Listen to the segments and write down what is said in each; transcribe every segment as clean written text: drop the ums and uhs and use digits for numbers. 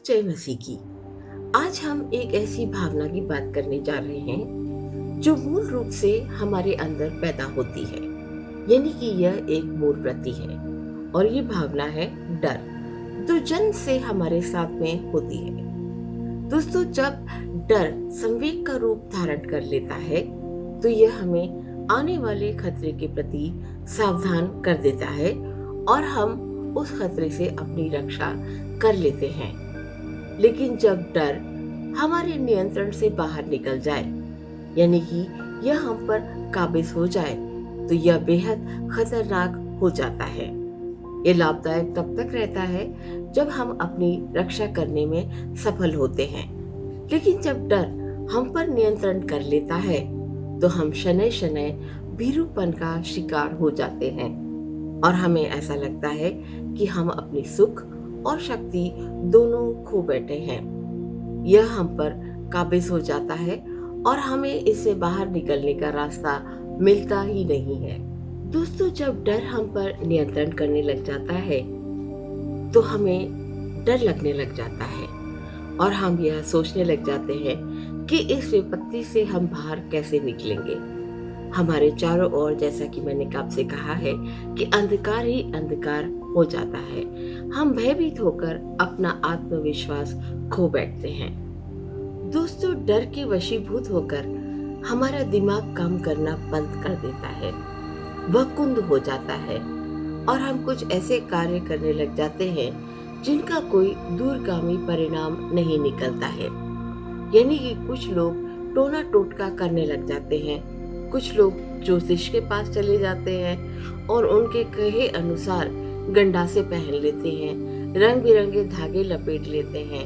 जय मसीह की। आज हम एक ऐसी भावना की बात करने जा रहे हैं जो मूल रूप से हमारे अंदर पैदा होती है, यानी कि यह एक मूलवृत्ति है और ये भावना है डर, जो जन्म से हमारे साथ में होती है। दोस्तों, जब डर संवेग का रूप धारण कर लेता है तो यह हमें आने वाले खतरे के प्रति सावधान कर देता है और हम उस खतरे से अपनी रक्षा कर लेते हैं। लेकिन जब डर हमारे नियंत्रण से बाहर निकल जाए, यानी कि यह हम पर काबिज हो जाए, तो यह बेहद खतरनाक हो जाता है। यह लाभदायक तब तक रहता है जब हम अपनी रक्षा करने में सफल होते हैं, लेकिन जब डर हम पर नियंत्रण कर लेता है तो हम शनै शनै भीरुपन का शिकार हो जाते हैं और हमें ऐसा लगता है कि हम अपनी सुख और शक्ति दोनों खो बैठे हैं। यह हम पर काबिज हो जाता है और हमें इससे बाहर निकलने का रास्ता मिलता ही नहीं है। दोस्तों, जब डर हम पर नियंत्रण करने लग जाता है तो हमें डर लगने लग जाता है और हम यह सोचने लग जाते हैं कि इस विपत्ति से हम बाहर कैसे निकलेंगे। हमारे चारों ओर, जैसा कि मैंने आपसे कहा है, कि अंधकार ही अंधकार हो जाता है। हम भयभीत होकर अपना आत्मविश्वास खो बैठते हैं। दोस्तों, डर के वशीभूत होकर हमारा दिमाग काम करना बंद कर देता है, वह कुंद हो जाता है और हम कुछ ऐसे कार्य करने लग जाते हैं जिनका कोई दूरगामी परिणाम नहीं निकलता है। यानी कि कुछ लोग टोना टोटका करने लग जाते हैं, कुछ लोग ज्योतिष के पास चले जाते हैं और उनके कहे अनुसार गंडासे पहन लेते हैं, रंग बिरंगे धागे लपेट लेते हैं,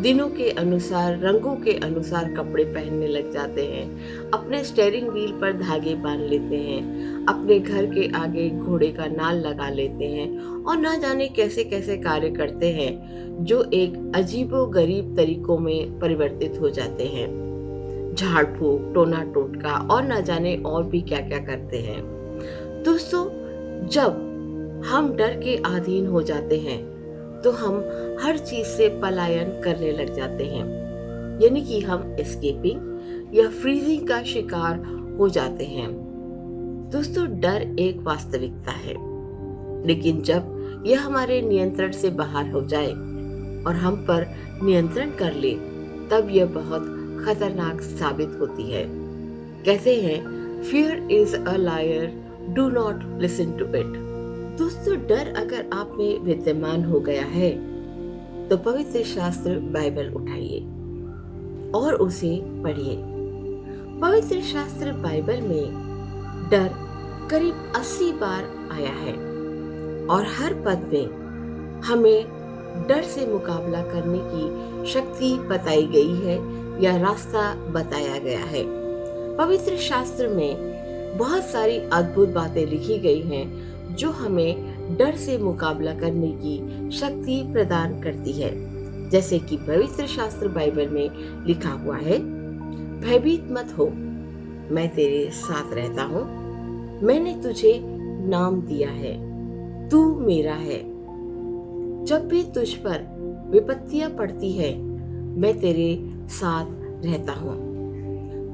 दिनों के अनुसार, रंगों के अनुसार कपड़े पहनने लग जाते हैं, अपने स्टीयरिंग व्हील पर धागे बांध लेते हैं, अपने घर के आगे घोड़े का नाल लगा लेते हैं और ना जाने कैसे कैसे कार्य करते हैं जो एक अजीबोगरीब तरीकों में परिवर्तित हो जाते हैं। झाड़ फूक, टोना टोटका और ना जाने और भी क्या क्या करते हैं। दोस्तों, जब हम डर के अधीन हो जाते हैं तो हम हर चीज से पलायन करने लग जाते हैं, यानी कि हम एस्केपिंग या फ्रीजिंग का शिकार हो जाते हैं। दोस्तों, डर एक वास्तविकता है, लेकिन जब यह हमारे नियंत्रण से बाहर हो जाए और हम पर नियंत्रण कर ले, तब यह बहुत खतरनाक साबित होती है। कहते हैं, fear is a liar, do not listen to it। दोस्तों, डर अगर आप में विद्यमान हो गया है तो पवित्र शास्त्र बाइबल उठाइए और उसे पढ़िए। पवित्र शास्त्र बाइबल में डर करीब 80 बार आया है और हर पद में हमें डर से मुकाबला करने की शक्ति बताई गई है या रास्ता बताया गया है। पवित्र शास्त्र में बहुत सारी अद्भुत बातें लिखी गई हैं जो हमें डर से मुकाबला करने की शक्ति प्रदान करती है। जैसे कि पवित्र शास्त्र बाइबल में लिखा हुआ है, भयभीत मत हो, मैं तेरे साथ रहता हूँ, मैंने तुझे नाम दिया है, तू मेरा है। जब भी तुझ पर विपत्तियां पड़ती है, मैं तेरे साथ रहता हूँ।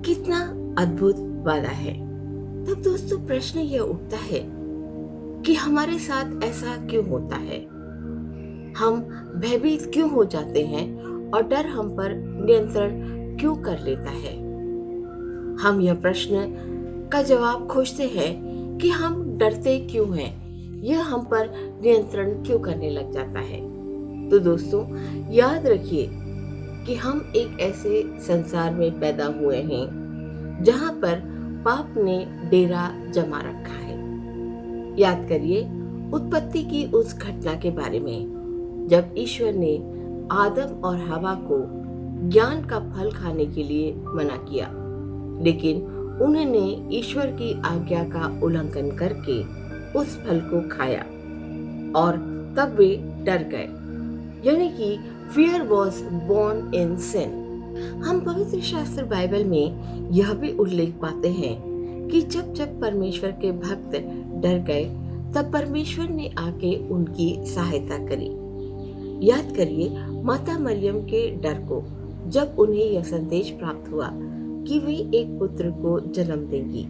कितना अद्भुत वादा है। तब दोस्तों, प्रश्न यह उठता है कि हमारे साथ ऐसा क्यों होता है? हम भयभीत क्यों हो जाते हैं और डर हम पर नियंत्रण क्यों कर लेता है? हम यह प्रश्न का जवाब खोजते हैं कि हम डरते क्यों हैं, यह हम पर नियंत्रण क्यों करने लग जाता है। तो दोस्तों, याद रखिए कि हम एक ऐसे संसार में पैदा हुए हैं जहां पर पाप ने डेरा जमा रखा है। याद करिए उत्पत्ति की उस घटना के बारे में जब ईश्वर ने आदम और हवा को ज्ञान का फल खाने के लिए मना किया, लेकिन उन्होंने ईश्वर की आज्ञा का उल्लंघन करके उस फल को खाया और तब वे डर गए, यानी कि fear was born in sin। हम पवित्र शास्त्र बाइबल में यह भी उल्लेख पाते हैं कि जब जब परमेश्वर के भक्त डर गए, तब परमेश्वर ने आके उनकी सहायता करी। याद करिए, माता मरियम के डर को जब उन्हें यह संदेश प्राप्त हुआ कि वे एक पुत्र को जन्म देंगी,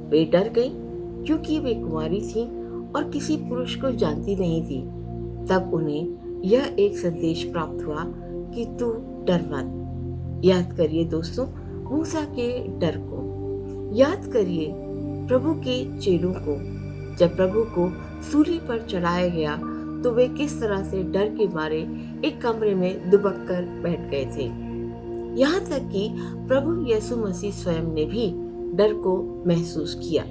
वे डर गईं क्योंकि वे कुंवारी थीं और किसी पुरुष को जानती नहीं थी। तब उन्हें यह एक संदेश प्राप्त हुआ कि तू डर मत। याद करिए दोस्तों, मूसा के डर को। याद करिए प्रभु के चेलों को। जब प्रभु को सूली पर चढ़ाया गया तो वे किस तरह से डर के मारे एक कमरे में दुबक कर बैठ गए थे। यहाँ तक कि प्रभु यीशु मसीह स्वयं ने भी डर को महसूस किया,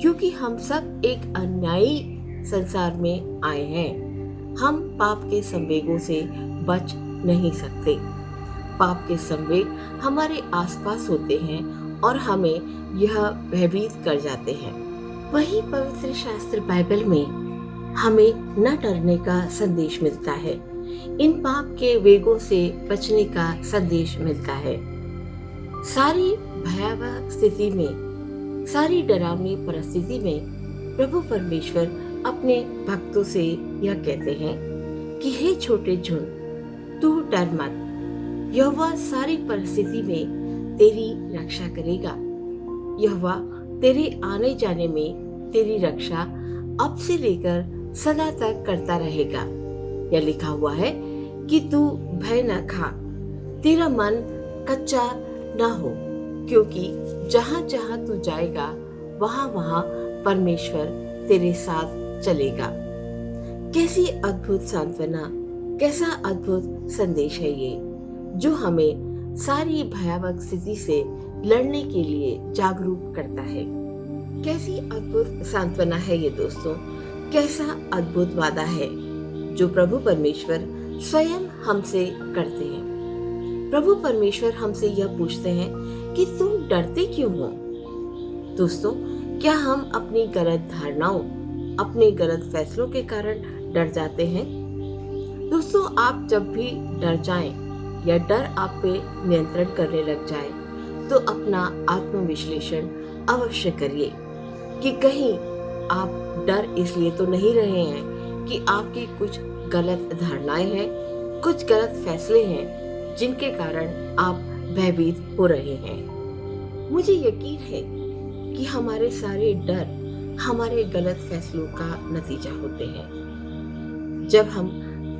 क्योंकि हम सब एक अन्यायी संसार में आए हैं। हम पाप के संवेगों से बच नहीं सकते। पाप के संवेग हमारे आसपास होते हैं और हमें यह भयभीत कर जाते हैं। वही पवित्र शास्त्र बाइबल में हमें न डरने का संदेश मिलता है। इन पाप के वेगों से बचने का संदेश मिलता है। सारी भयावह स्थिति में, सारी डरावनी परिस्थिति में प्रभु परमेश्वर अपने भक्तों से यह कहते हैं कि हे छोटे झुंड, तू डर मत। यहोवा सारी परिस्थिति में तेरी रक्षा करेगा। यहोवा तेरे आने जाने में तेरी रक्षा अब से लेकर सदा तक करता रहेगा। यह लिखा हुआ है कि तू भय न खा, तेरा मन कच्चा न हो, क्योंकि जहां जहां तू जाएगा वहां वहां परमेश्वर तेरे साथ चलेगा। कैसी अद्भुत सांत्वना, कैसा अद्भुत संदेश है ये, जो हमें सारी भयावह स्थिति से लड़ने के लिए जागरूक करता है। कैसी अद्भुत सांत्वना है ये दोस्तों, कैसा अद्भुत वादा है जो प्रभु परमेश्वर स्वयं हमसे करते हैं। प्रभु परमेश्वर हमसे यह पूछते हैं कि तुम डरते क्यों हो। दोस्तों, क्या हम अपनी गलत धारणाओं, अपने गलत फैसलों के कारण डर जाते हैं? दोस्तों, आप जब भी डर जाएं या डर आप पे नियंत्रण करने लग जाए तो अपना आत्मविश्लेषण अवश्य करिए कि कहीं आप डर इसलिए तो नहीं रहे हैं कि आपकी कुछ गलत धारणाएं हैं, कुछ गलत फैसले हैं जिनके कारण आप भयभीत हो रहे हैं। मुझे यकीन है कि हमारे सारे डर हमारे गलत फैसलों का नतीजा होते हैं। जब हम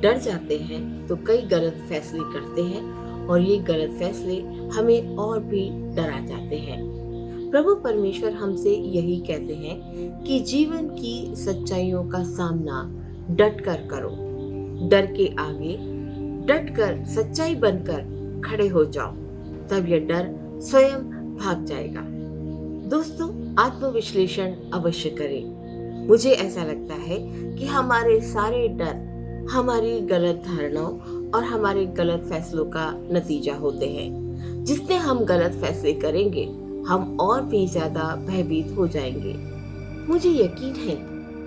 डर जाते हैं तो कई गलत फैसले करते हैं और ये गलत फैसले हमें और भी डरा जाते हैं। प्रभु परमेश्वर हमसे यही कहते हैं कि जीवन की सच्चाइयों का सामना डट कर करो। डर के आगे डट कर सच्चाई बनकर खड़े हो जाओ, तब यह डर स्वयं भाग जाएगा। दोस्तों, आत्मविश्लेषण अवश्य करें। मुझे ऐसा लगता है कि हमारे सारे डर हमारी गलत धारणाओं और हमारे गलत फैसलों का नतीजा होते हैं। जितने हम गलत फैसले करेंगे हम और भी ज्यादा भयभीत हो जाएंगे। मुझे यकीन है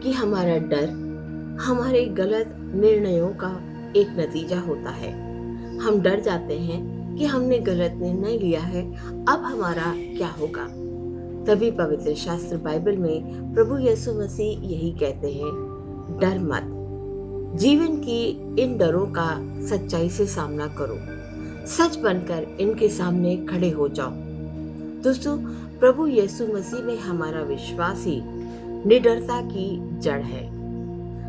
कि हमारा डर हमारे गलत निर्णयों का एक नतीजा होता है। हम डर जाते हैं कि हमने गलत निर्णय लिया है, अब हमारा क्या होगा। तभी पवित्र शास्त्र बाइबल में प्रभु यीशु मसीह यही कहते हैं, डर मत। जीवन की इन डरों का सच्चाई से सामना करो, सच बनकर इनके सामने खड़े हो जाओ। दोस्तों, प्रभु यीशु मसीह में हमारा विश्वास ही निडरता की जड़ है।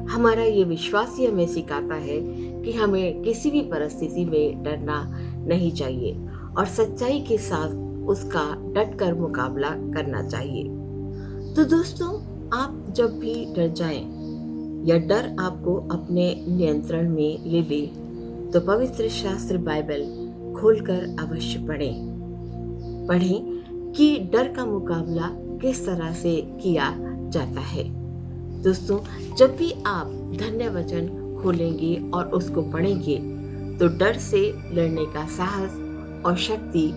हमारा ये विश्वास ही हमें सिखाता है कि हमें किसी भी परिस्थिति में डरना नहीं चाहिए और सच्चाई के साथ उसका डटकर मुकाबला करना चाहिए। तो दोस्तों, आप जब भी डर जाएं या डर आपको अपने नियंत्रण में ले ले तो पवित्र शास्त्र बाइबल खोलकर अवश्य पढ़ें कि डर का मुकाबला किस तरह से किया जाता है। दोस्तों, जब भी आप धन्य वचन खोलेंगे और उसको पढ़ेंगे तो डर से लड़ने का साहस और शक्ति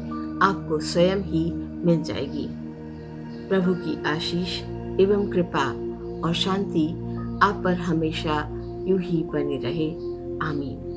आपको स्वयं ही मिल जाएगी। प्रभु की आशीष एवं कृपा और शांति आप पर हमेशा यूं ही बनी रहे। आमीन।